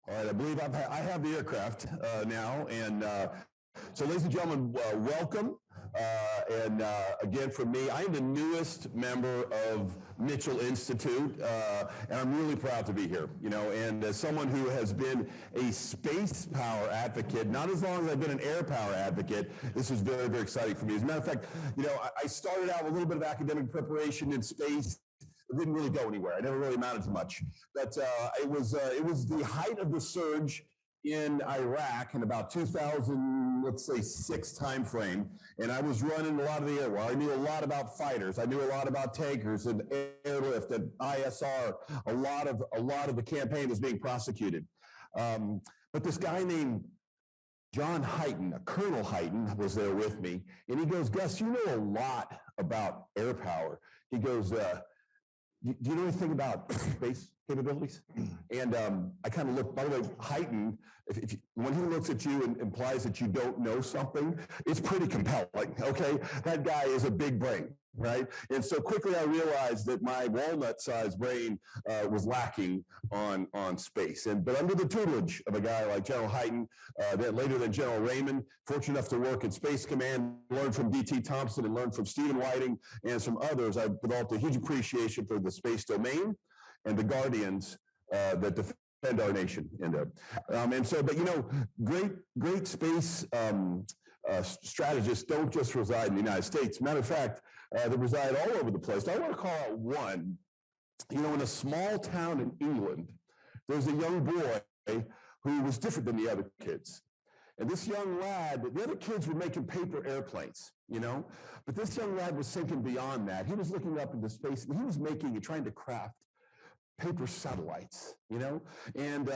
All right, I believe I have the aircraft now, and so ladies and gentlemen, welcome. Again, for me, I am the newest member of Mitchell Institute, and I'm really proud to be here. You know, and as someone who has been a space power advocate, not as long as I've been an air power advocate, this is very, very exciting for me. As a matter of fact, you know, I started out with a little bit of academic preparation in space. It didn't really go anywhere. I never really amounted to much. But it was the height of the surge in Iraq in about 2000, let's say 6 time frame, and I was running a lot of the air war. I knew a lot about fighters. I knew a lot about tankers and airlift and ISR. A lot of the campaign was being prosecuted. But this guy named John Hyten, Colonel Hyten, was there with me, and he goes, "Gus, you know a lot about air power." He goes, do you know anything about space capabilities? And I kind of look, by the way, Hyten, when he looks at you and implies that you don't know something, it's pretty compelling, okay? That guy is a big brain, right? And so quickly I realized that my walnut-sized brain was lacking on space. But under the tutelage of a guy like General Hyten, later than General Raymond, fortunate enough to work at Space Command, learn from D.T. Thompson and learn from Stephen Whiting and some others, I developed a huge appreciation for the space domain and the guardians that defend our nation. But you know, great space strategists don't just reside in the United States. Matter of fact, they reside all over the place. I want to call out one. You know, in a small town in England, there's a young boy who was different than the other kids. And this young lad, the other kids were making paper airplanes, you know, but this young lad was thinking beyond that. He was looking up into space, and he was making and trying to craft paper satellites, you know? And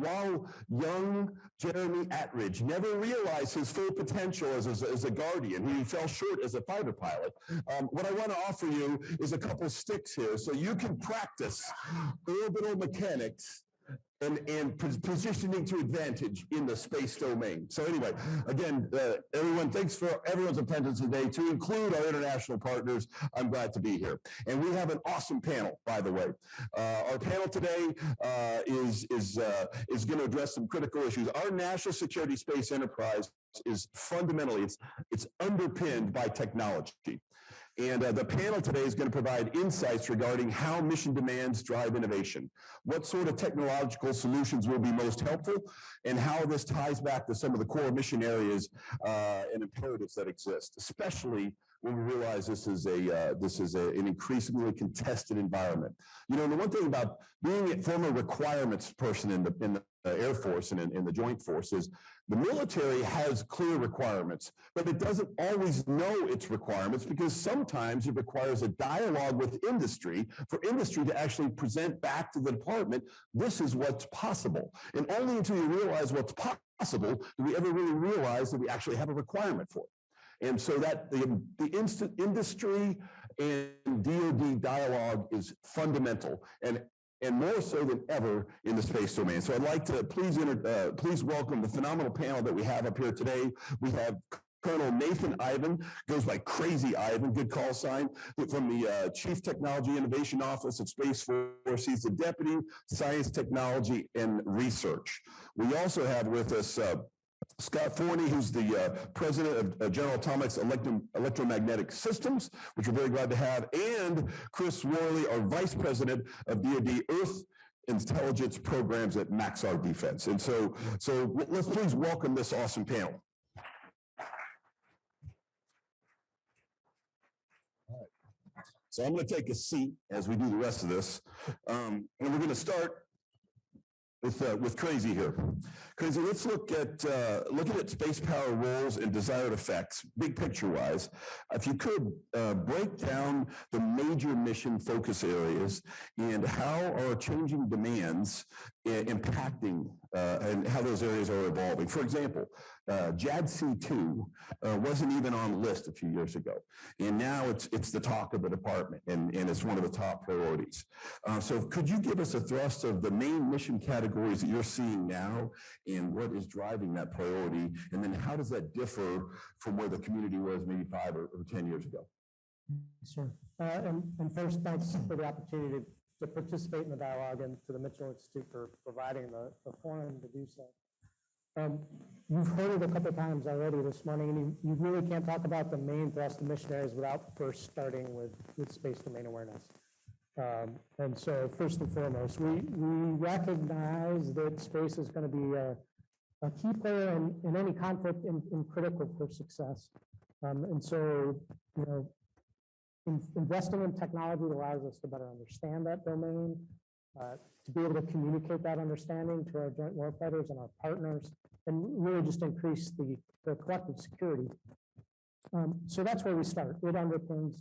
while young Jeremy Attridge never realized his full potential as a guardian, he fell short as a fighter pilot, what I want to offer you is a couple sticks here so you can practice orbital mechanics and positioning to advantage in the space domain. So anyway, again, everyone, thanks for everyone's attendance today, to include our international partners. I'm glad to be here. And we have an awesome panel, by the way. Our panel today is going to address some critical issues. Our national security space enterprise is fundamentally, it's underpinned by technology. And the panel today is going to provide insights regarding how mission demands drive innovation, what sort of technological solutions will be most helpful, and how this ties back to some of the core mission areas and imperatives that exist, especially when we realize this is an increasingly contested environment. You know, and the one thing about being a former requirements person in the Air Force and in the Joint Forces, the military has clear requirements, but it doesn't always know its requirements because sometimes it requires a dialogue with industry for industry to actually present back to the department, this is what's possible. And only until you realize what's possible do we ever really realize that we actually have a requirement for it. And so that the instant industry and DoD dialogue is fundamental and more so than ever in the space domain. So I'd like to please welcome the phenomenal panel that we have up here today. We have Colonel Nathan Ivan, goes by Crazy Ivan, good call sign, from the Chief Technology Innovation Office at Space Force. He's the Deputy Science, Technology, and Research. We also have with us Scott Forney, who's the president of General Atomics Electromagnetic Systems, which we're very glad to have, and Chris Worley, our vice president of DoD Earth Intelligence Programs at Maxar Defense. And so let's please welcome this awesome panel. All right. So I'm going to take a seat as we do the rest of this, and we're going to start with Crazy here. Crazy, let's look at looking at space power roles and desired effects, big picture wise. If you could break down the major mission focus areas and how are changing demands impacting and how those areas are evolving. For example, JADC2 wasn't even on the list a few years ago, and now it's the talk of the department, and it's one of the top priorities. So could you give us a thrust of the main mission categories that you're seeing now and what is driving that priority, and then how does that differ from where the community was maybe 5 or 10 years ago? Sure. And first, thanks for the opportunity to participate in the dialogue and to the Mitchell Institute for providing the forum to do so. You've heard it a couple of times already this morning, and you really can't talk about the main thrust of missionaries without first starting with space domain awareness. And so first and foremost, we recognize that space is going to be a key player in any conflict and critical for success. And so, you know, investing in technology allows us to better understand that domain, to be able to communicate that understanding to our joint warfighters and our partners, and really just increase the collective security. So that's where we start. It underpins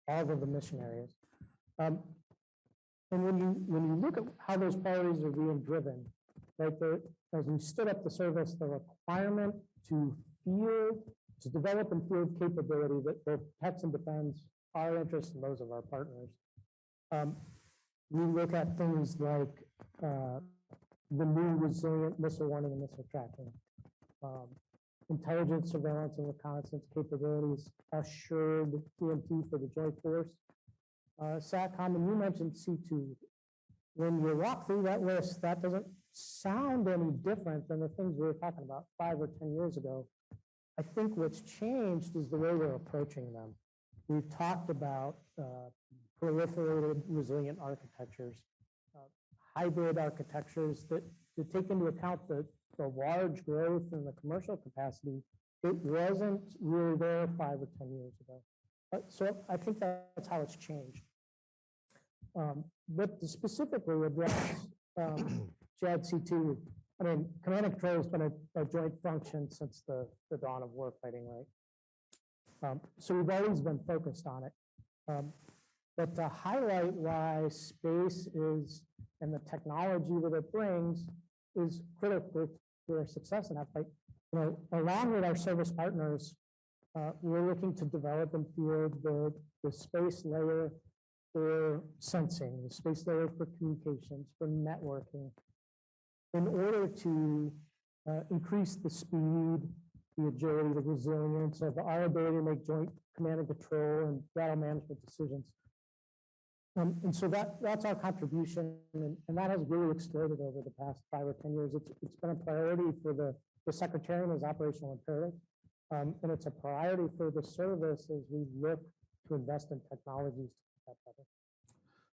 all of the mission areas. And when you look at how those priorities are being driven, right, as we stood up the service, the requirement to develop and field capability that both protects and defends our interests and those of our partners. We look at things like the new resilient missile warning and missile tracking, intelligence, surveillance, and reconnaissance capabilities, assured TMT for the joint force, SATCOM, and you mentioned C2. When you walk through that list, that doesn't sound any different than the things we were talking about 5 or 10 years ago. I think what's changed is the way we're approaching them. We've talked about proliferated resilient architectures, hybrid architectures that take into account the large growth in the commercial capacity. It wasn't really there 5 or 10 years ago. So I think that's how it's changed. But to specifically address JADC2, I mean, command and control has been a joint function since the dawn of warfighting, right? So we've always been focused on it. But to highlight why space is, and the technology that it brings, is critical to our success in that fight. You know, along with our service partners, we're looking to develop and field the space layer for sensing, the space layer for communications, for networking, in order to increase the speed, the agility, the resilience of our ability to make joint command and control and battle management decisions. And so that's our contribution, and that has really exploded over the past 5 or 10 years. It's been a priority for the Secretariat as operational imperative, and it's a priority for the service as we look to invest in technologies to make that better.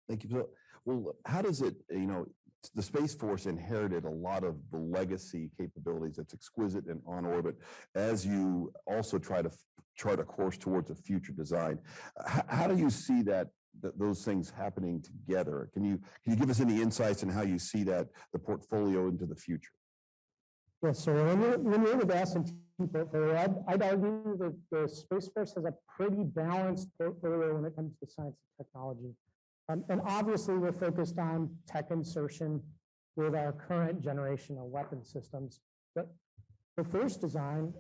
Thank you. So, well, how does it, you know, the Space Force inherited a lot of the legacy capabilities that's exquisite and on orbit, as you also try to chart a course towards a future design. How do you see that those things happening together? Can you give us any insights on how you see that the portfolio into the future? Yeah, so when you're with the S&T portfolio, I'd argue that the Space Force has a pretty balanced portfolio when it comes to science and technology. And obviously, we're focused on tech insertion with our current generation of weapon systems. But the first design,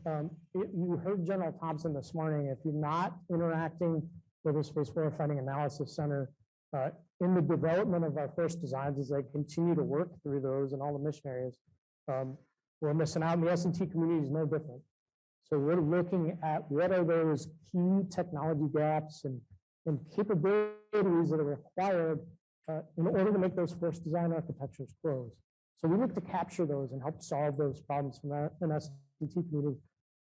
you heard General Thompson this morning, if you're not interacting with the Space Warfighting Analysis Center in the development of our first designs as they continue to work through those in all the mission areas, we're missing out. And the S&T community is no different. So we're looking at what are those key technology gaps and capabilities that are required in order to make those force design architectures close. So we look to capture those and help solve those problems from an S&T community.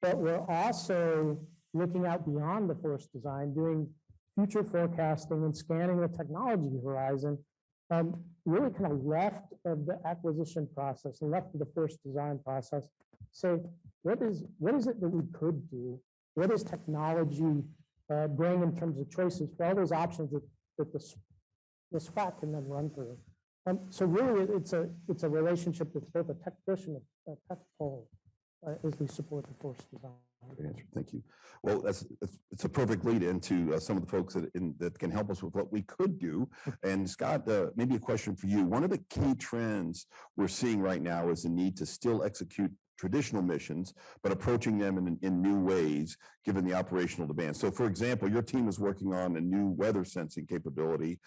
But we're also looking out beyond the force design, doing future forecasting and scanning the technology horizon, really kind of left of the acquisition process and left of the force design process. So what is it that we could do? What does technology bring in terms of choices for all those options that the SWAT can then run through? So really, it's a relationship that's both a tech push and a tech pull as we support the force design. Good answer. Thank you. Well, it's a perfect lead into some of the folks that can help us with what we could do. And Scott, maybe a question for you. One of the key trends we're seeing right now is the need to still execute traditional missions, but approaching them in new ways, given the operational demands. So, for example, your team is working on a new weather sensing capability.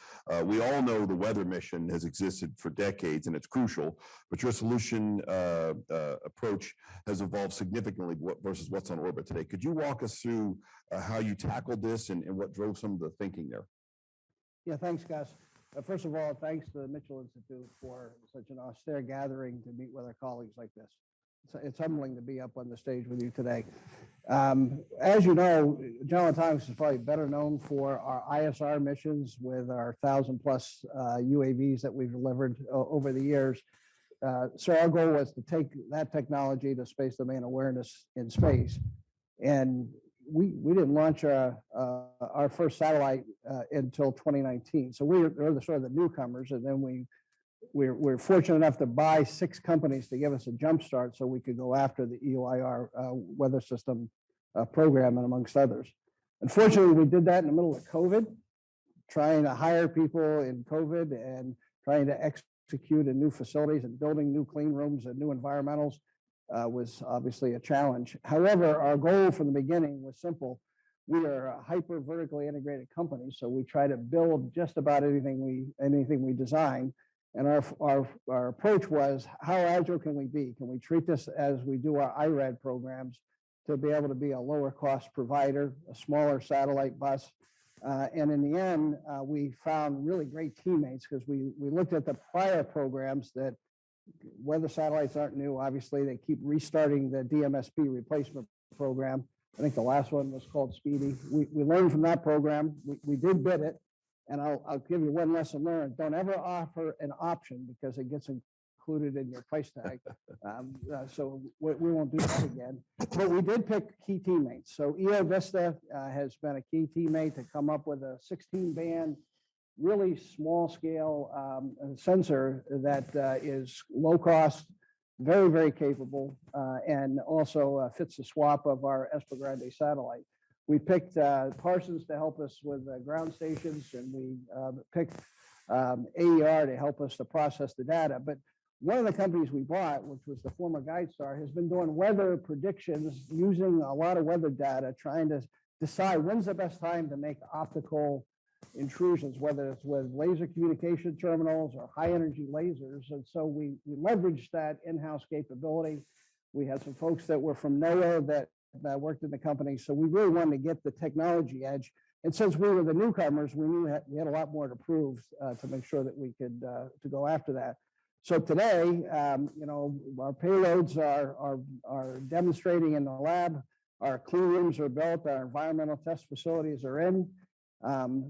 We all know the weather mission has existed for decades, and it's crucial, but your solution approach has evolved significantly versus what's on orbit today. Could you walk us through how you tackled this and what drove some of the thinking there? Yeah, thanks, Gus. First of all, thanks to the Mitchell Institute for such an austere gathering to meet with our colleagues like this. It's humbling to be up on the stage with you today. As you know, General Atomics is probably better known for our ISR missions with our 1,000+ UAVs that we've delivered over the years. So our goal was to take that technology to space domain awareness in space. And we didn't launch our first satellite until 2019. So we're the sort of the newcomers. And then we're fortunate enough to buy 6 companies to give us a jump start so we could go after the EOIR weather system program, and amongst others. Unfortunately, we did that in the middle of COVID, trying to hire people in COVID and trying to execute in new facilities and building new clean rooms and new environmentals was obviously a challenge. However, our goal from the beginning was simple. We are a hyper vertically integrated company, so we try to build just about anything we design. And our approach was, how agile can we be? Can we treat this as we do our IRAD programs to be able to be a lower cost provider, a smaller satellite bus? And in the end, we found really great teammates because we looked at the prior programs that weather satellites aren't new. Obviously, they keep restarting the DMSP replacement program. I think the last one was called Speedy. We learned from that program. We did bid it. And I'll give you one lesson learned. Don't ever offer an option because it gets included in your price tag. So we won't do that again. But we did pick key teammates. So EO Vista has been a key teammate to come up with a 16-band, really small scale sensor that is low cost, very, very capable, and also fits the swap of our Grande satellite. We picked Parsons to help us with ground stations, and we picked AER to help us to process the data. But one of the companies we bought, which was the former GuideStar, has been doing weather predictions using a lot of weather data, trying to decide when's the best time to make optical intrusions, whether it's with laser communication terminals or high energy lasers. And so we leveraged that in-house capability. We had some folks that were from NOAA that worked in the company. So we really wanted to get the technology edge. And since we were the newcomers, we knew that we had a lot more to prove to make sure that we could to go after that. So today, our payloads are demonstrating in the lab. Our clean rooms are built. Our environmental test facilities are in.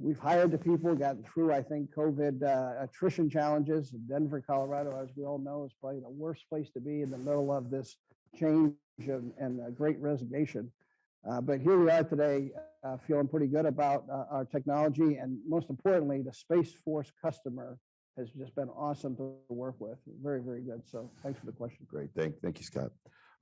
We've hired the people, gotten through, I think, COVID attrition challenges. Denver, Colorado, as we all know, is probably the worst place to be in the middle of this change and a great resignation. But here we are today, feeling pretty good about our technology. And most importantly, the Space Force customer has just been awesome to work with. Very, very good. So thanks for the question. Great. Thank you, Scott.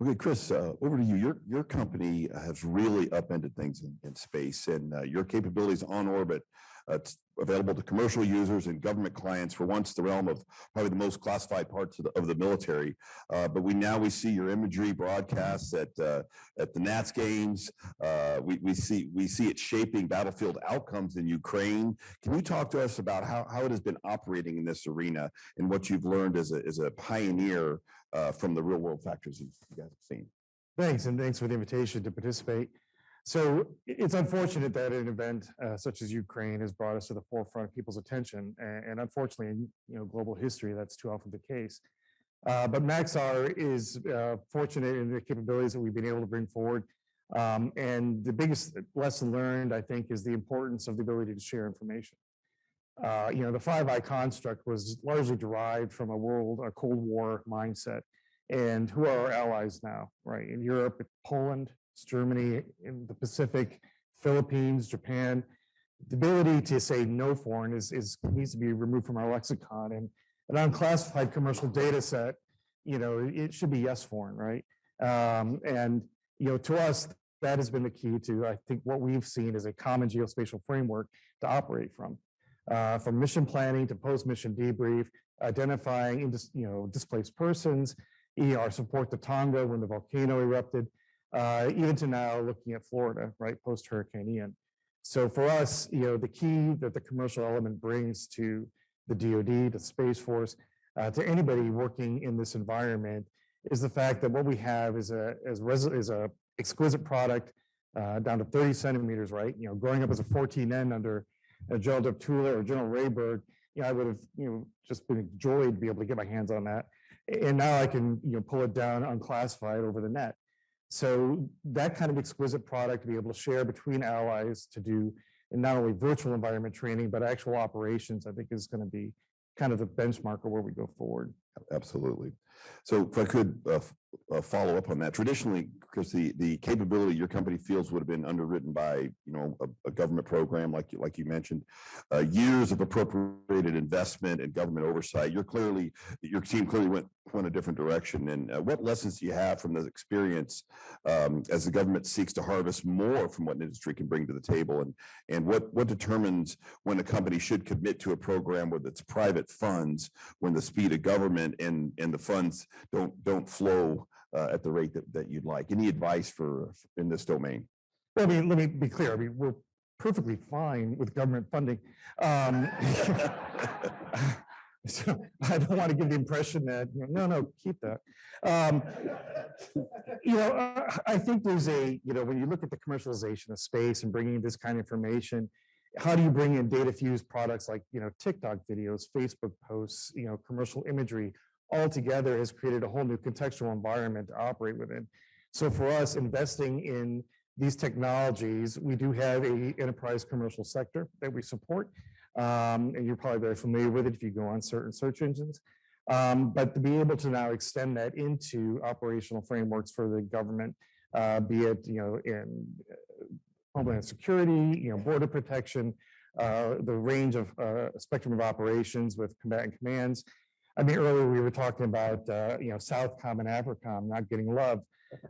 Okay, Chris, over to you. Your company has really upended things in space, and your capabilities on orbit, it's available to commercial users and government clients for once the realm of probably the most classified parts of the military. But we see your imagery broadcasts at the Nats games. We see it shaping battlefield outcomes in Ukraine. Can you talk to us about how it has been operating in this arena and what you've learned as a pioneer from the real world factors you guys have seen? Thanks, and thanks for the invitation to participate. So it's unfortunate that an event such as Ukraine has brought us to the forefront of people's attention, and unfortunately, in global history, that's too often the case. But Maxar is fortunate in the capabilities that we've been able to bring forward, and the biggest lesson learned, I think, is the importance of the ability to share information. The Five Eye construct was largely derived from a Cold War mindset, and who are our allies now, right? In Europe, Poland, it's Germany, in the Pacific, Philippines, Japan. The ability to say no foreign needs to be removed from our lexicon. And an unclassified commercial data set, it should be yes foreign, right? To us, that has been the key to, I think, what we've seen is a common geospatial framework to operate from mission planning to post-mission debrief, identifying displaced persons, ER support to Tonga when the volcano erupted, even to now looking at Florida, right, post-Hurricane Ian. So for us, the key that the commercial element brings to the DoD, to Space Force, to anybody working in this environment is the fact that what we have is a exquisite product down to 30 centimeters, right? Growing up as a 14N under General Deptula or General Rayburg, I would have, just been a joy to be able to get my hands on that. And now I can, pull it down unclassified over the net. So that kind of exquisite product to be able to share between allies to do, and not only virtual environment training, but actual operations, I think is going to be kind of the benchmark of where we go forward. Absolutely. So if I could follow up on that, traditionally, because the capability your company feels would have been underwritten by a government program like you mentioned, years of appropriated investment and government oversight. Your team clearly went a different direction. And what lessons do you have from this experience as the government seeks to harvest more from what an industry can bring to the table, and what determines when a company should commit to a program with its private funds when the speed of government and the funds don't flow at the rate that you'd like? Any advice in this domain? Well, let me be clear. We're perfectly fine with government funding. So I don't want to give the impression that, no, keep that. I think there's when you look at the commercialization of space and bringing this kind of information, how do you bring in data fused products like, TikTok videos, Facebook posts, commercial imagery, all together has created a whole new contextual environment to operate within. So for us, investing in these technologies, we do have a enterprise commercial sector that we support. And you're probably very familiar with it if you go on certain search engines. But to be able to now extend that into operational frameworks for the government, be it in Homeland Security, border protection, the range of spectrum of operations with combatant commands. I mean, earlier we were talking about Southcom and AFRICOM not getting love.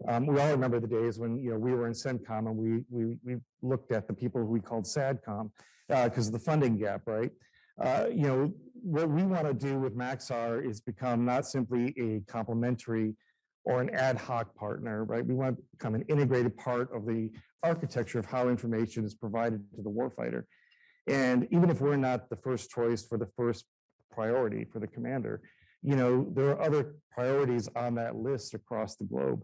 We all remember the days when we were in CENTCOM and we looked at the people who we called SADCOM because of the funding gap, right? What we want to do with Maxar is become not simply a complementary or an ad hoc partner, right? We want to become an integrated part of the architecture of how information is provided to the warfighter. And even if we're not the first choice for the first priority for the commander, there are other priorities on that list across the globe.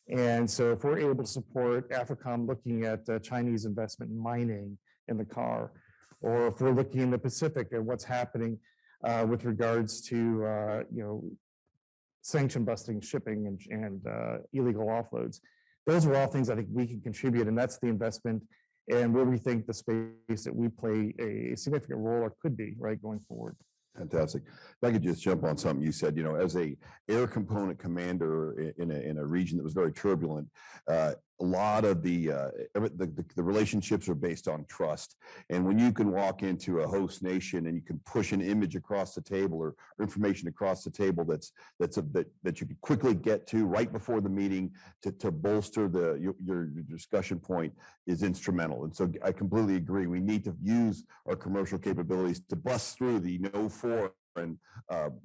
And so if we're able to support AFRICOM looking at Chinese investment in mining in the car, or if we're looking in the Pacific at what's happening with regards to sanction busting shipping and illegal offloads, those are all things I think we can contribute, and that's the investment and where we think the space that we play a significant role or could be right going forward. Fantastic. If I could just jump on something you said, as a air component commander in a region that was very turbulent, a lot of the relationships are based on trust. And when you can walk into a host nation and you can push an image across the table or information across the table that you can quickly get to right before the meeting to bolster your discussion point is instrumental. And so I completely agree. We need to use our commercial capabilities to bust through the and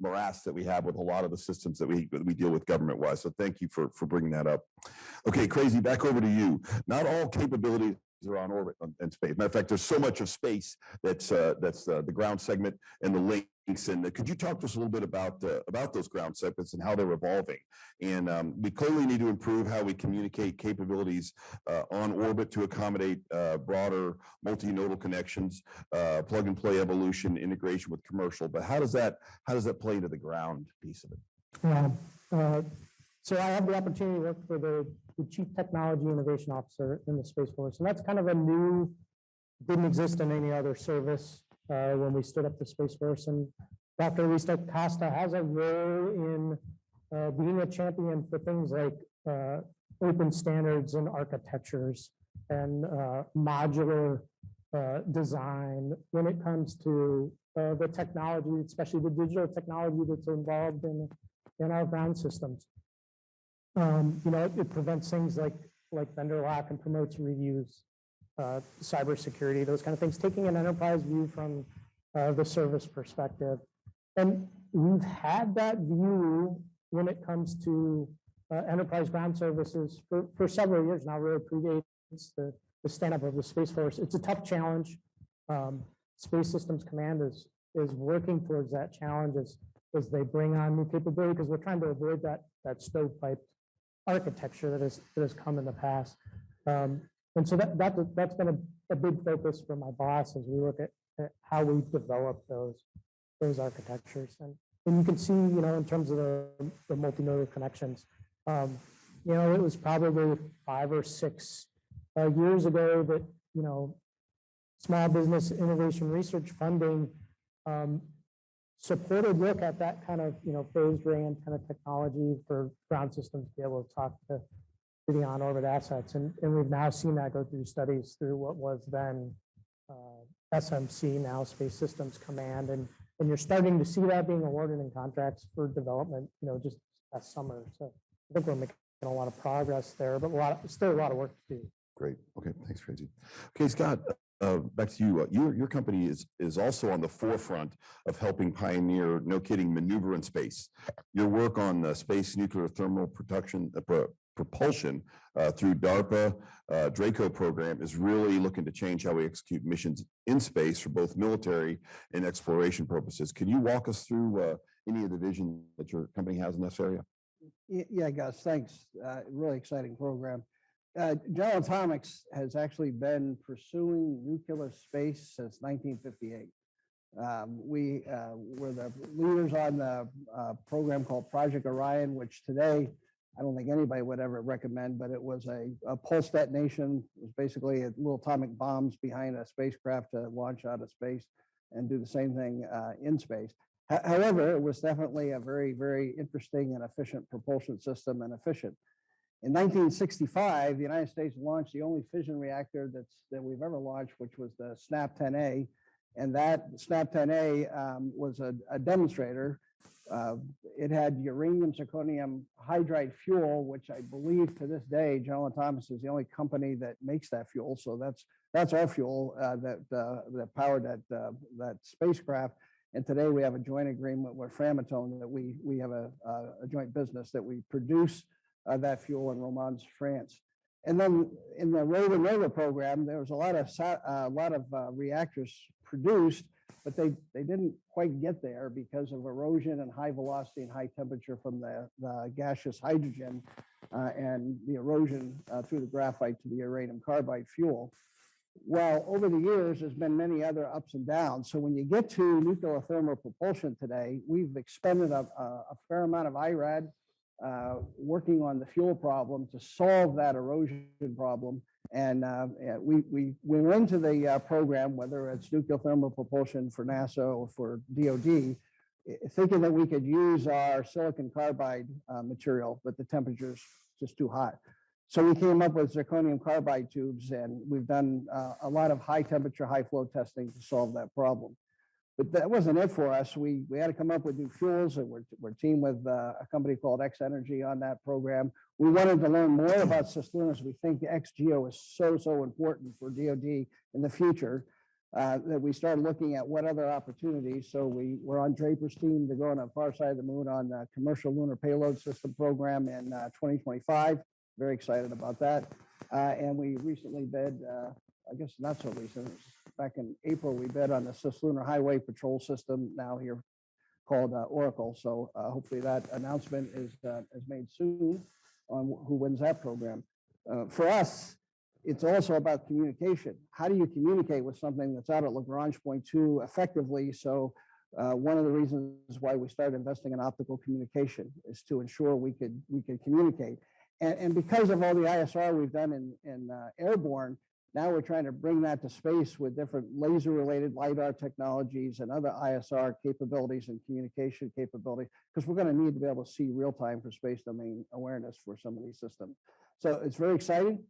morass that we have with a lot of the systems that we deal with government-wise. So thank you for bringing that up. Okay, Crazy, back over to you. Not all capabilities are on orbit and space. Matter of fact, there's so much of space that's the ground segment and the links. And could you talk to us a little bit about those ground segments and how they're evolving? And we clearly need to improve how we communicate capabilities on orbit to accommodate broader multi-nodal connections, plug and play evolution, integration with commercial. But how does that play into the ground piece of it? So I have the opportunity to work for the Chief Technology Innovation Officer in the Space Force, and that's kind of didn't exist in any other service when we stood up the Space Force. And Dr. Lisa Costa has a role in being a champion for things like open standards and architectures and modular design when it comes to the technology, especially the digital technology that's involved in our ground systems. It prevents things like vendor lock and promotes reviews, cybersecurity, those kind of things, taking an enterprise view from the service perspective. And we've had that view when it comes to enterprise ground services for several years now, really predates the stand-up of the Space Force. It's a tough challenge. Space Systems Command is working towards that challenge as they bring on new capability, because we're trying to avoid that stovepipe architecture that has come in the past. And so that's been a big focus for my boss as we look at how we develop those. those architectures. And you can see, in terms of the multimodal connections, it was probably 5 or 6 years ago that, small business innovation research funding supported look at that kind of, phased array antenna technology for ground systems to be able to talk to the on-orbit assets. And we've now seen that go through studies through what was then SMC, now Space Systems Command. And you're starting to see that being awarded in contracts for development, just last summer. So I think we're making a lot of progress there, but still a lot of work to do. Great. Okay. Thanks, Tracy. Okay, Scott, back to you. Your company is also on the forefront of helping pioneer, no kidding, maneuver in space. Your work on space nuclear thermal propulsion through DARPA Draco program is really looking to change how we execute missions in space for both military and exploration purposes. Can you walk us through any of the vision that your company has in this area? Yeah, Gus, thanks. Really exciting program. General Atomics has actually been pursuing nuclear space since 1958. We were the leaders on the program called Project Orion, which today I don't think anybody would ever recommend, but it was a pulse detonation. It was basically little atomic bombs behind a spacecraft to launch out of space and do the same thing in space. However, it was definitely a very, very interesting and efficient propulsion system and efficient. In 1965, the United States launched the only fission reactor that we've ever launched, which was the SNAP-10A. And that SNAP-10A was a demonstrator. It had uranium zirconium hydride fuel, which I believe to this day, General Atomics is the only company that makes that fuel. So that's our fuel that powered that spacecraft. And today we have a joint agreement with Framatome that we have a joint business that we produce that fuel in Romans, France. And then in the Rover Nova program, there was a lot of reactors produced, but they didn't quite get there because of erosion and high velocity and high temperature from the gaseous hydrogen and the erosion through the graphite to the uranium carbide fuel. Well, over the years, there's been many other ups and downs. So when you get to nuclear thermal propulsion today, we've expended a fair amount of IRAD working on the fuel problem to solve that erosion problem. And we went into the program, whether it's nuclear thermal propulsion for NASA or for DOD, thinking that we could use our silicon carbide material, but the temperature's just too hot. So we came up with zirconium carbide tubes, and we've done a lot of high temperature, high flow testing to solve that problem. But that wasn't it for us. We had to come up with new fuels, and we're teamed with a company called X Energy on that program. We wanted to learn more about cislunas. We think XGEO is so important for DOD in the future that we started looking at what other opportunities. So we were on Draper's team to go on the far side of the moon on the Commercial Lunar Payload System program in 2025. Very excited about that. And we recently bid, I guess not so recent, back in April, we bid on the Cislunar Highway Patrol System, now here called Oracle. So hopefully that announcement is made soon on who wins that program. For us, it's also about communication. How do you communicate with something that's out at Lagrange point 2 effectively? So one of the reasons why we started investing in optical communication is to ensure we could communicate. And because of all the ISR we've done in airborne, now we're trying to bring that to space with different laser-related LiDAR technologies and other ISR capabilities and communication capability, because we're going to need to be able to see real time for space domain awareness for some of these systems. So it's very exciting.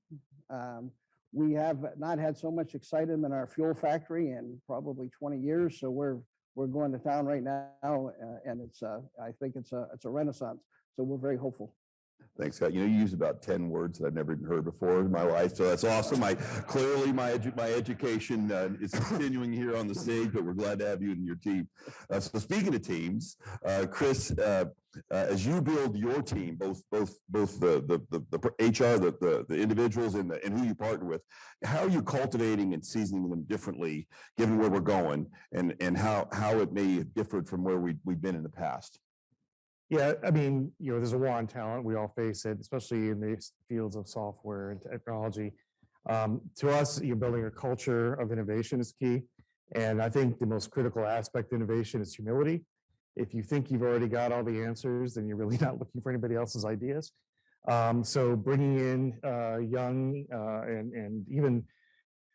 We have not had so much excitement in our fuel factory in probably 20 years. So we're going to town right now, and I think it's a renaissance. So we're very hopeful. Thanks, Scott. You used about 10 words that I've never even heard before in my life, so that's awesome. Clearly my education is continuing here on the stage, but we're glad to have you and your team. So speaking of teams, Chris, as you build your team, both the HR, the individuals, and who you partner with, how are you cultivating and seasoning them differently, given where we're going, and how it may have differed from where we've been in the past? Yeah, I mean, there's a war on talent. We all face it, especially in the fields of software and technology. To us, building a culture of innovation is key. And I think the most critical aspect of innovation is humility. If you think you've already got all the answers, then you're really not looking for anybody else's ideas. So bringing in young and even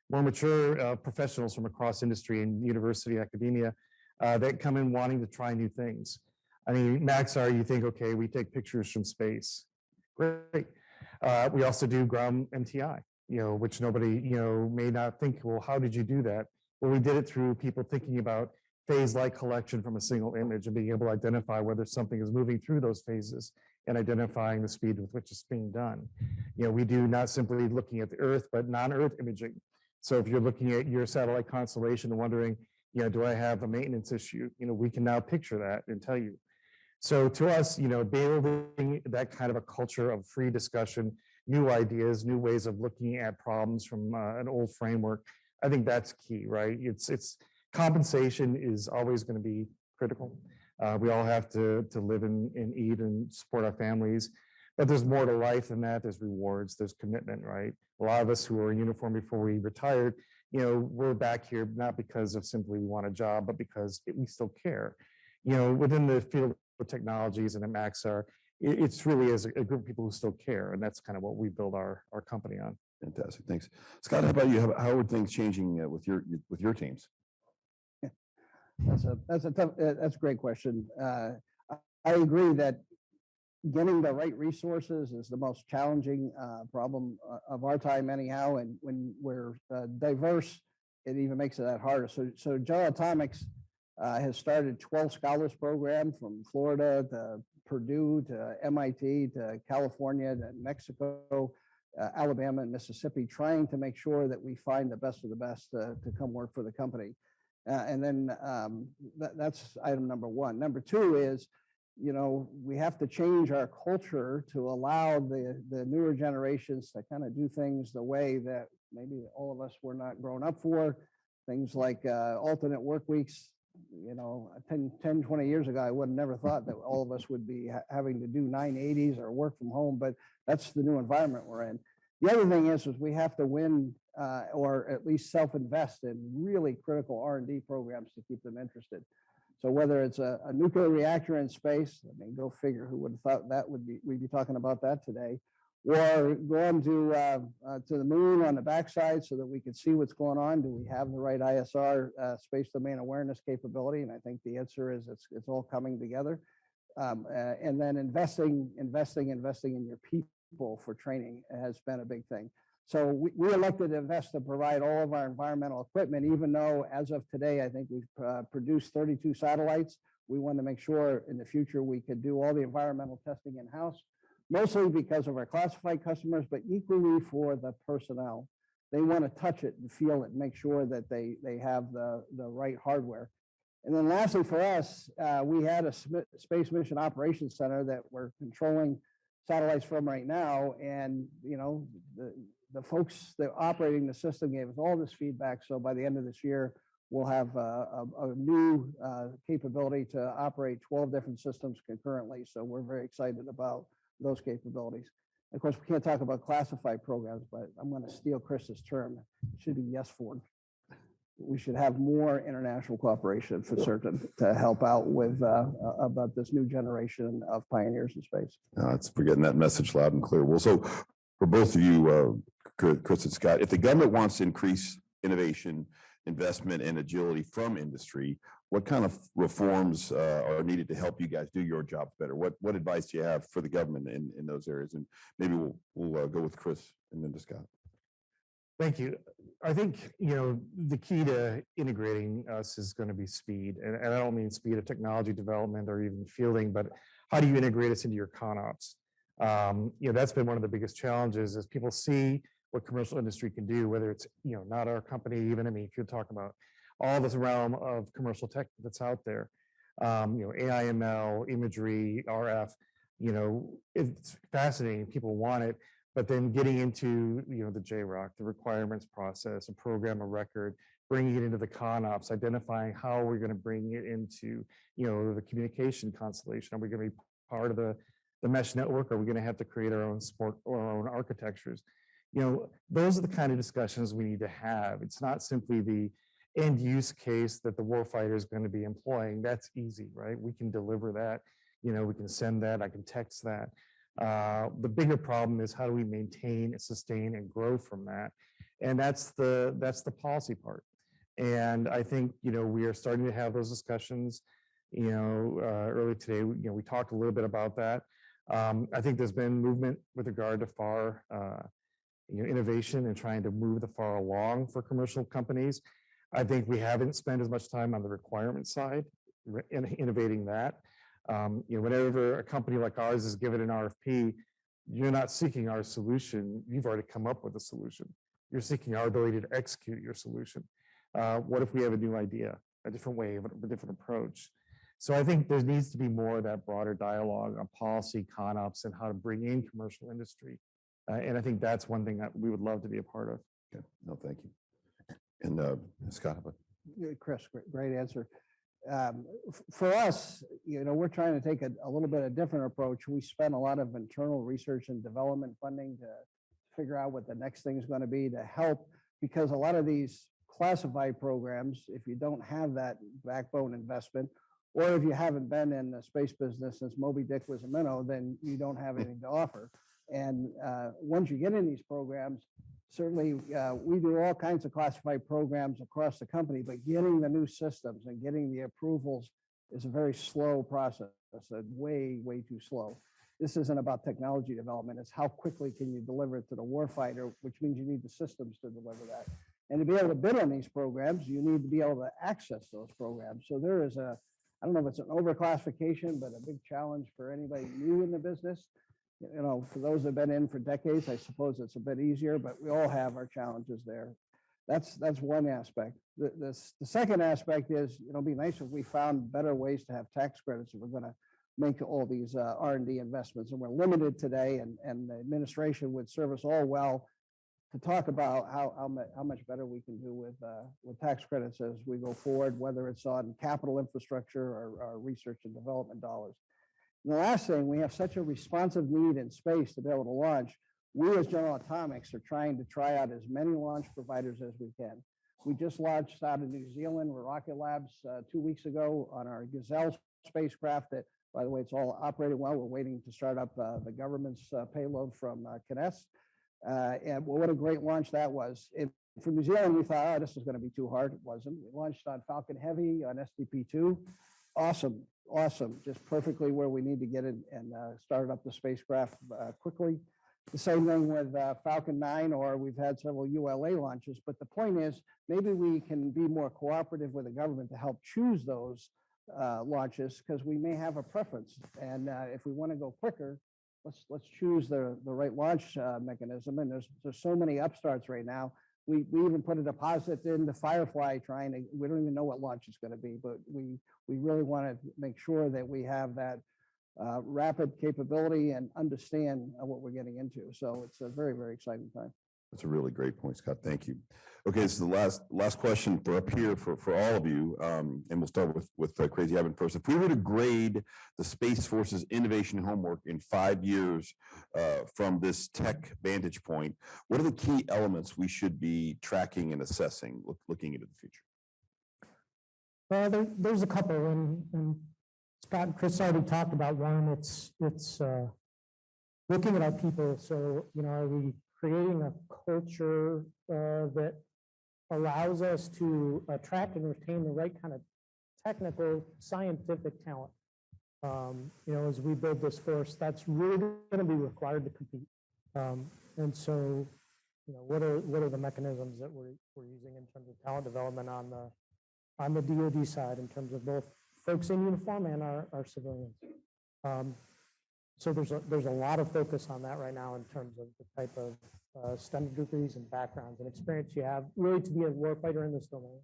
more mature professionals from across industry and university academia that come in wanting to try new things. I mean, Maxar, you think, okay, we take pictures from space. Great. We also do ground MTI, which nobody, may not think, well, how did you do that? Well, we did it through people thinking about phase-like collection from a single image and being able to identify whether something is moving through those phases and identifying the speed with which it's being done. We do not simply looking at the Earth, but non-Earth imaging. So if you're looking at your satellite constellation and wondering, do I have a maintenance issue? We can now picture that and tell you. So to us, building that kind of a culture of free discussion, new ideas, new ways of looking at problems from an old framework, I think that's key, right? It's compensation is always going to be critical. We all have to live and eat and support our families, but there's more to life than that. There's rewards, there's commitment, right? A lot of us who were in uniform before we retired, we're back here not because of simply we want a job, but because we still care. Within the field of technologies and at Maxar, it's really as a group of people who still care, and that's kind of what we build our company on. Fantastic, thanks. Scott, how about you? How are things changing with your teams? That's a great question. I agree that getting the right resources is the most challenging problem of our time anyhow. And when we're diverse, it even makes it that harder. So General Atomics has started 12 scholars program from Florida to Purdue to MIT to California to Mexico, Alabama and Mississippi, trying to make sure that we find the best of the best to come work for the company. And then that's item number one. Number two is, we have to change our culture to allow the newer generations to kind of do things the way that maybe all of us were not grown up for. Things like alternate work weeks. 10, 20 years ago, I would have never thought that all of us would be having to do 980s or work from home, but that's the new environment we're in. The other thing is we have to win or at least self-invest in really critical R&D programs to keep them interested. So whether it's a nuclear reactor in space, I mean, go figure, who would have thought we'd be talking about that today, or going to the moon on the backside so that we could see what's going on. Do we have the right ISR space domain awareness capability? And I think the answer is it's all coming together. And then investing in your people for training has been a big thing. So we elected to invest to provide all of our environmental equipment, even though as of today, I think we've produced 32 satellites. We wanted to make sure in the future we could do all the environmental testing in-house, mostly because of our classified customers, but equally for the personnel. They want to touch it and feel it and make sure that they have the right hardware. And then lastly for us, we had a Space Mission Operations Center that we're controlling satellites from right now. And, the folks that are operating the system gave us all this feedback. So by the end of this year, we'll have a new capability to operate 12 different systems concurrently. So we're very excited about those capabilities. Of course, we can't talk about classified programs, but I'm going to steal Chris's term. It should be yes for. We should have more international cooperation for certain to help out with about this new generation of pioneers in space. We're getting that message loud and clear. Well, so for both of you, Chris and Scott, if the government wants to increase innovation, investment, and agility from industry, what kind of reforms are needed to help you guys do your jobs better? What advice do you have for the government in those areas? And maybe we'll go with Chris and then to Scott. Thank you. I think, the key to integrating us is going to be speed. And I don't mean speed of technology development or even fielding, but how do you integrate us into your ConOps? That's been one of the biggest challenges is people see what commercial industry can do, whether it's, not our company even. I mean, if you're talking about all this realm of commercial tech that's out there, AI, ML, imagery, RF, it's fascinating. People want it. But then getting into, the JROC, the requirements process, a program of record, bringing it into the ConOps, identifying how we're going to bring it into, the communication constellation. Are we going to be part of the mesh network? Are we going to have to create our own support or our own architectures? Those are the kind of discussions we need to have. It's not simply the end use case that the warfighter is going to be employing, that's easy, right? We can deliver that. We can send that. I can text that. The bigger problem is how do we maintain, sustain, and grow from that? And that's the policy part. And I think we are starting to have those discussions. Earlier today, we talked a little bit about that. I think there's been movement with regard to FAR innovation and trying to move the FAR along for commercial companies. I think we haven't spent as much time on the requirement side in innovating that. Whenever a company like ours is given an RFP, you're not seeking our solution. You've already come up with a solution. You're seeking our ability to execute your solution. What if we have a new idea, a different way, a different approach? So I think there needs to be more of that broader dialogue on policy, ConOps, and how to bring in commercial industry. And I think that's one thing that we would love to be a part of. Okay. No, thank you. And Scott, how about? Chris, great answer. For us, we're trying to take a little bit of different approach. We spend a lot of internal research and development funding to figure out what the next thing is going to be to help, because a lot of these classified programs, if you don't have that backbone investment, or if you haven't been in the space business since Moby Dick was a minnow, then you don't have anything to offer. And once you get in these programs, certainly we do all kinds of classified programs across the company, but getting the new systems and getting the approvals is a very slow process, way, way too slow. This isn't about technology development. It's how quickly can you deliver it to the warfighter, which means you need the systems to deliver that. And to be able to bid on these programs, you need to be able to access those programs. So there is I don't know if it's an overclassification, but a big challenge for anybody new in the business. For those that have been in for decades, I suppose it's a bit easier, but we all have our challenges there. That's one aspect. The second aspect is, it'd be nice if we found better ways to have tax credits if we're going to make all these R&D investments. And we're limited today, and the administration would serve us all well to talk about how much better we can do with tax credits as we go forward, whether it's on capital infrastructure or research and development dollars. And the last thing, we have such a responsive need in space to be able to launch. We as General Atomics are trying to try out as many launch providers as we can. We just launched out of New Zealand with Rocket Labs 2 weeks ago on our Gazelle spacecraft that, by the way, it's all operating well. We're waiting to start up the government's payload from Kinetis. And what a great launch that was. From New Zealand, we thought, this is going to be too hard. It wasn't. We launched on Falcon Heavy on SDP-2. Awesome, just perfectly where we need to get it and started up the spacecraft quickly. The same thing with Falcon 9, or we've had several ULA launches. But the point is, maybe we can be more cooperative with the government to help choose those launches, because we may have a preference. And if we want to go quicker, let's choose the right launch mechanism. And there's so many upstarts right now. We even put a deposit in the Firefly we don't even know what launch it's going to be, but we really want to make sure that we have that rapid capability and understand what we're getting into. So it's a very, very exciting time. That's a really great point, Scott. Thank you. Okay, this is the last question for up here for all of you, and we'll start with Crazy Evan first. If we were to grade the Space Force's innovation homework in 5 years from this tech vantage point, what are the key elements we should be tracking and assessing, looking into the future? Well, there's a couple, and Scott and Chris already talked about one. It's looking at our people. So, are we creating a culture that allows us to attract and retain the right kind of technical, scientific talent? As we build this force, that's really going to be required to compete. And so, what are the mechanisms that we're using in terms of talent development on the DoD side, in terms of both folks in uniform and our civilians? So there's a lot of focus on that right now in terms of the type of STEM degrees and backgrounds and experience you have, really to be a warfighter in this domain,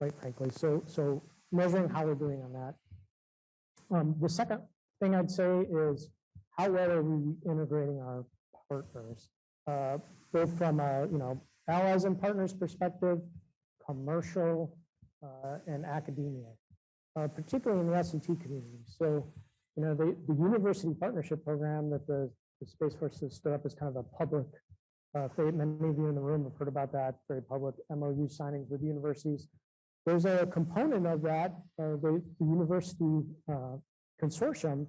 quite frankly. So measuring how we're doing on that. The second thing I'd say is, how well are we integrating our partners, both from a allies and partners perspective, commercial, and academia, particularly in the S&T community. So, the university partnership program that the Space Force has stood up is kind of a Many of you in the room have heard about that, very public MOU signings with universities. There's a component of that, the university consortium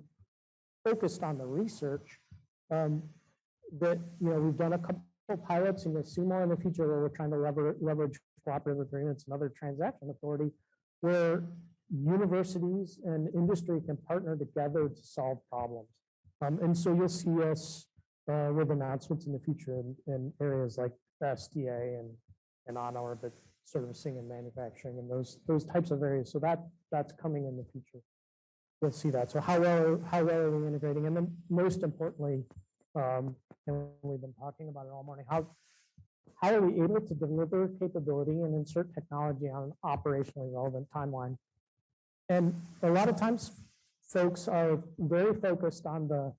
focused on the research that, we've done a couple pilots and you'll see more in the future where we're trying to leverage cooperative agreements and other transaction authority where universities and industry can partner together to solve problems. And so you'll see us with announcements in the future in areas like SDA and on-orbit servicing and manufacturing and those types of areas. So that's coming in the future. You'll see that. So how well are we integrating? And then most importantly, and we've been talking about it all morning, how are we able to deliver capability and insert technology on an operationally relevant timeline? And a lot of times folks are very focused on the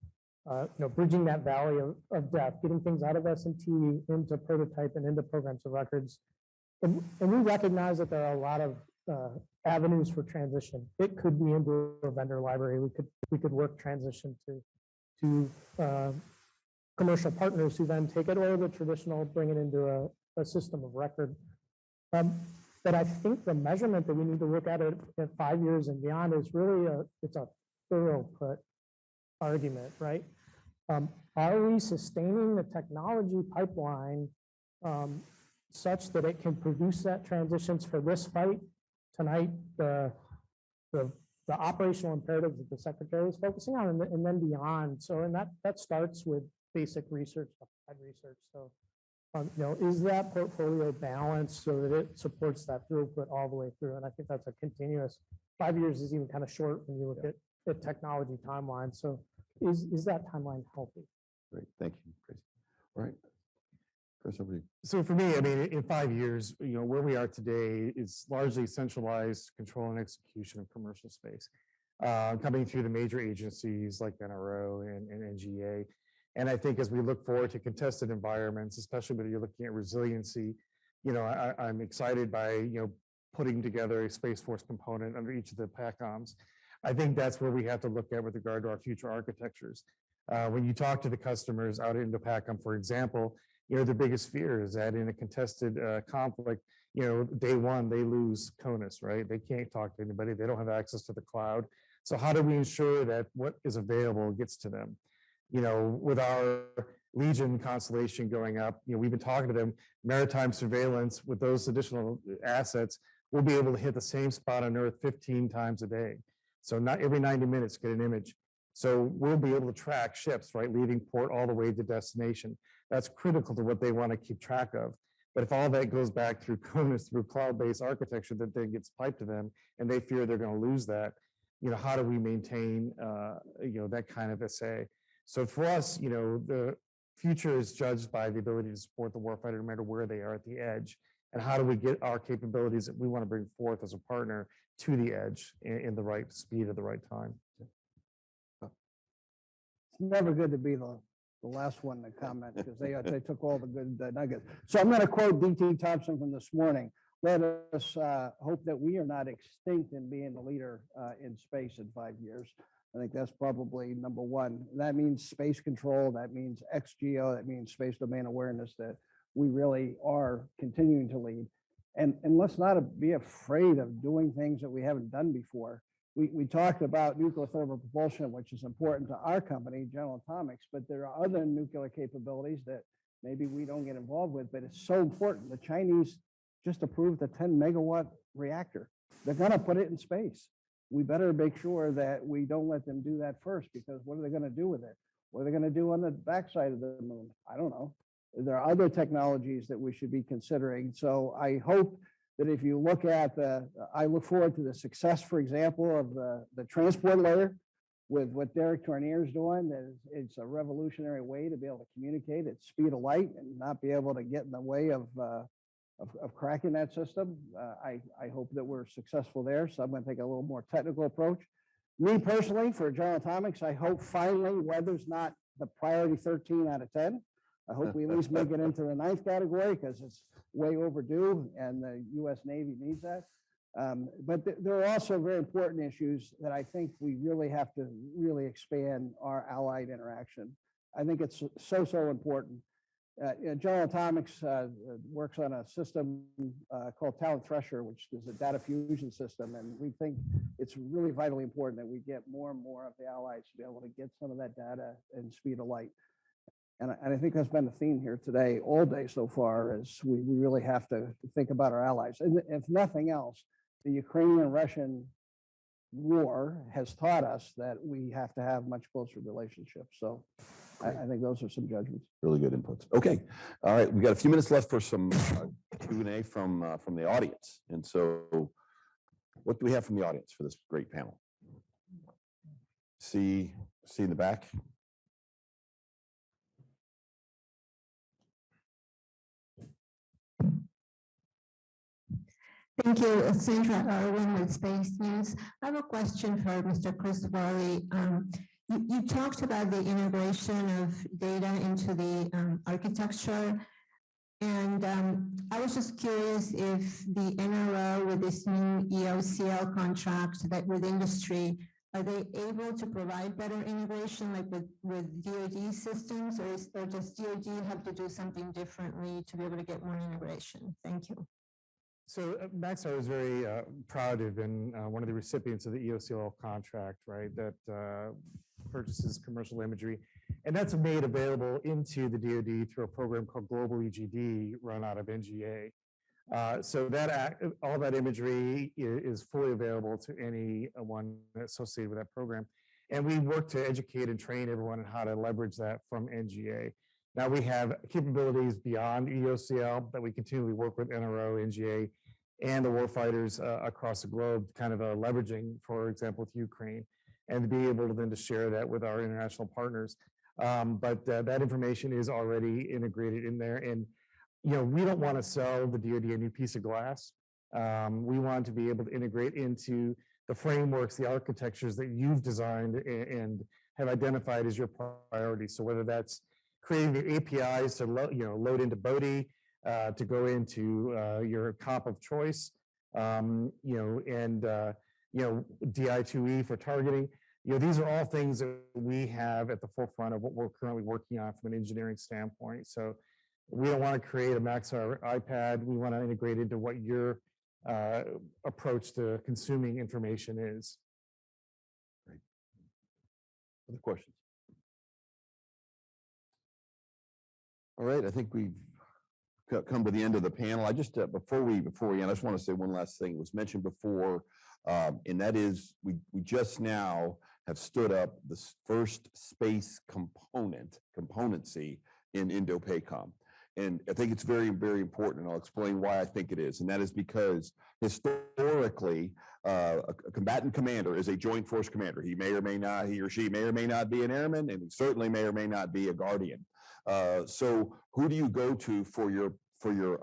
bridging that valley of death, getting things out of S&T into prototype and into programs of records. And we recognize that there are a lot of avenues for transition. It could be into a vendor library. We could work transition to commercial partners who then take it, or the traditional, bring it into a system of record. But I think the measurement that we need to look at it at 5 years and beyond is really it's a thorough put argument, right? Are we sustaining the technology pipeline such that it can produce that transitions for this fight tonight, the operational imperatives that the secretary is focusing on, and then beyond. So, and that starts with basic research, applied research. So, is that portfolio balanced so that it supports that throughput all the way through? And I think that's a continuous. 5 years is even kind of short when you look at technology timeline. So, is that timeline healthy? Great, thank you, Chris. All right, Chris, over to you. So for me, I mean, in 5 years, where we are today is largely centralized control and execution of commercial space, coming through the major agencies like NRO and NGA. And I think as we look forward to contested environments, especially when you're looking at resiliency, I'm excited by, putting together a Space Force component under each of the PACOMs. I think that's where we have to look at with regard to our future architectures. When you talk to the customers out into PACOM, for example, their biggest fear is that in a contested conflict, day one, they lose CONUS, right? They can't talk to anybody. They don't have access to the cloud. So how do we ensure that what is available gets to them? With our Legion constellation going up, we've been talking to them, maritime surveillance with those additional assets, we'll be able to hit the same spot on Earth 15 times a day. So not every 90 minutes, get an image. So we'll be able to track ships, right, leaving port all the way to destination. That's critical to what they want to keep track of. But if all that goes back through CONUS, through cloud-based architecture that then gets piped to them, and they fear they're going to lose that, how do we maintain, that kind of SA? So for us, the future is judged by the ability to support the warfighter no matter where they are at the edge. And how do we get our capabilities that we want to bring forth as a partner to the edge in the right speed at the right time? It's never good to be the last one to comment because they took all the good nuggets. So I'm going to quote D.T. Thompson from this morning. Let us hope that we are not extinct in being the leader in space in 5 years. I think that's probably number one. That means space control. That means XGO. That means space domain awareness, that we really are continuing to lead. And let's not be afraid of doing things that we haven't done before. We talked about nuclear thermal propulsion, which is important to our company, General Atomics, but there are other nuclear capabilities that maybe we don't get involved with, but it's so important. The Chinese just approved a 10 megawatt reactor. They're going to put it in space. We better make sure that we don't let them do that first, because what are they going to do with it? What are they going to do on the backside of the moon? I don't know. There are other technologies that we should be considering. So I hope that if you look at I look forward to the success, for example, of the transport layer with what Derek Tournier is doing. That it's a revolutionary way to be able to communicate at speed of light and not be able to get in the way of cracking that system. I hope that we're successful there. So I'm going to take a little more technical approach. Me personally, for General Atomics, I hope finally weather's not the priority 13 out of 10. I hope we at least make it into the 9th category because it's way overdue and the U.S. Navy needs that. But there are also very important issues that I think we really have to really expand our allied interaction. I think it's so important. General Atomics works on a system called Talent Thresher, which is a data fusion system. And we think it's really vitally important that we get more and more of the allies to be able to get some of that data in speed of light. And I think that's been the theme here today, all day so far, is we really have to think about our allies. And if nothing else, the Ukrainian-Russian war has taught us that we have to have much closer relationships. So I think those are some judgments. Really good inputs. Okay, all right. We got a few minutes left for some Q&A from the audience. And so, what do we have from the audience for this great panel? See in the back. Thank you, Sandra Irwin with Space News. I have a question for Mr. Chris Worley. You talked about the integration of data into the architecture, and I was just curious if the NRO with this new EOCL contract that with industry, are they able to provide better integration like with DoD systems, or does DoD have to do something differently to be able to get more integration? Thank you. So Maxar is very proud to have been one of the recipients of the EOCL contract, right, that purchases commercial imagery. And that's made available into the DoD through a program called Global EGD run out of NGA. So that all that imagery is fully available to anyone associated with that program. And we work to educate and train everyone on how to leverage that from NGA. Now we have capabilities beyond EOCL that we continually work with NRO, NGA, and the warfighters across the globe, kind of leveraging, for example, with Ukraine, and to be able to then to share that with our international partners. But that information is already integrated in there. And we don't want to sell the DoD a new piece of glass. We want to be able to integrate into the frameworks, the architectures that you've designed and have identified as your priority. So whether that's creating the APIs to load into Bodhi, to go into your comp of choice, DI2E for targeting. These are all things that we have at the forefront of what we're currently working on from an engineering standpoint. So we don't want to create a Maxar iPad. We want to integrate into what your approach to consuming information is. Great. Other questions? All right, I think we've come to the end of the panel. I just before we end, I just want to say one last thing. It was mentioned before, and that is we just now have stood up the first space componency in Indo-PACOM. And I think it's very, very important, and I'll explain why I think it is. And that is because historically, a combatant commander is a joint force commander. He or she may or may not be an airman, and he certainly may or may not be a guardian. So who do you go to for your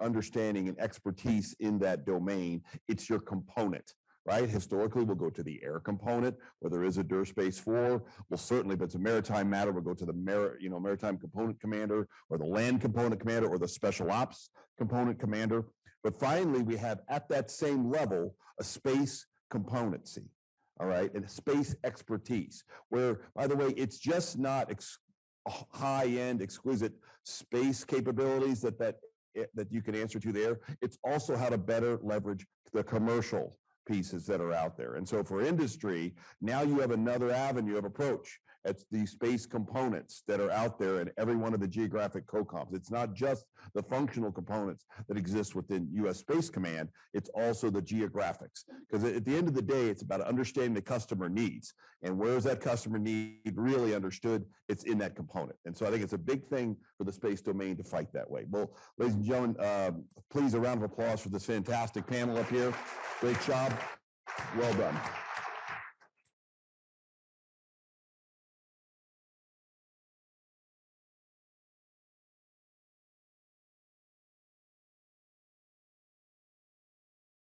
understanding and expertise in that domain? It's your component. Right? Historically, we'll go to the air component where there is a DIR Space 4. Well, certainly, if it's a maritime matter, we'll go to the maritime component commander or the land component commander or the special ops component commander. But finally, we have at that same level a space componency, all right, and space expertise, where, by the way, it's just not high-end, exquisite space capabilities that you can answer to there. It's also how to better leverage the commercial pieces that are out there. And so for industry, now you have another avenue of approach. It's the space components that are out there in every one of the geographic COCOMs. It's not just the functional components that exist within U.S. Space Command, it's also the geographics. Because at the end of the day, it's about understanding the customer needs. And where is that customer need really understood? It's in that component. And so I think it's a big thing for the space domain to fight that way. Well, ladies and gentlemen, please a round of applause for this fantastic panel up here. Great job. Well done.